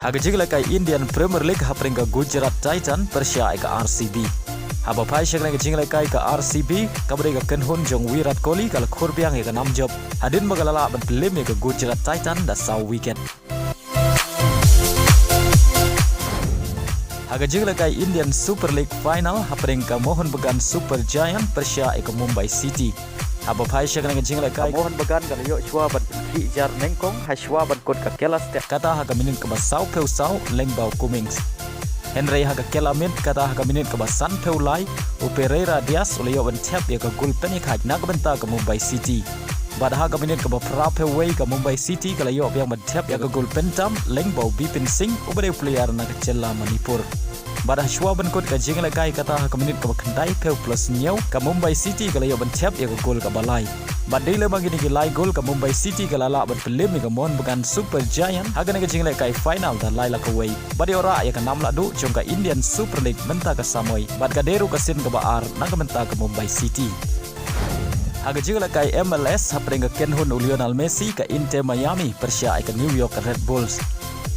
Haga jigla kai Indian Premier League hapring ka Gujarat Titan Persia ka RCB. Haba pai shakna ka jingla kai ka RCB kabre ka kenhun jong Virat Kohli kala khurbiang ka nam job. Hadin magalala ban film ka Gujarat Titan da sau weekend. Haga jingla kai Indian Super League final hapring ka Mohun Bagan Super Giant Persia ka Mumbai City. Haba pai shakna ka jingla kai Mohun Bagan kala yo chua ban ki jar nengkong haswa ban kot ka kelas kata haga minin ka basau peu sau lengbau Cummings. Henry haga kelamin kata haga minit ke basan peulai Pereira Diaz oleh yo bentep ya ke gol penik haj nak benta ke Mumbai City. Pada haga minit ke bapra peway ke Mumbai City kalau yo yang bentep ya ke gol pentam lengbau Bipin Singh ubare player nak kecela Manipur. Pada shwa ben kot ke jingla kai kata haga minit ke bakandai peu plus nyau ke Mumbai City kalau yo bentep ya ke gol ke balai. Badile bagi ni lai gol ke Mumbai City kalau la berpelim ni ke Mohun Bagan Super Giant haga ni ke jingla kai final dan lai la ke way. Badi ora ya ke Namlahduh jongka Indian Super League benta ke Samoy. Bad kaderu ke sin ke Baar nak benta ke Mumbai City. Haga jingla kai MLS hapring ke kenhun Lionel Messi ke Inter Miami Persia ke New York Red Bulls.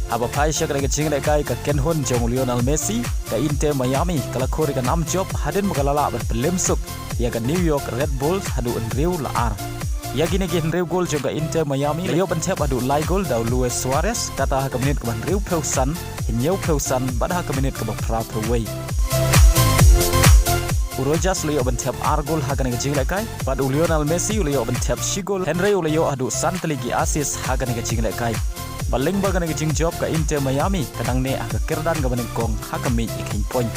Haba pai shakra ke jingla kai ke kenhun jong Lionel Messi ke Inter Miami kala khori ke nam job hadin magalala berpelim suk ya ke New York Red Bulls hadu enriu laar. Ya gini enriu gol jongka Inter Miami layo bentep hadu lai gol dau Suarez kata ha ke menit ke enriu peusan hinyau peusan pada ha ke menit ke bapra peway. Urojas layo bentep argol ha ke jingla kai padu Lionel Messi layo bentep shigol Henry layo hadu Tylli gi asis ha ke jingla kai. Baling bagan ke jing job ke Inter Miami kadang ne ha ke kerdan ke benengkong ha ke mi ikin point.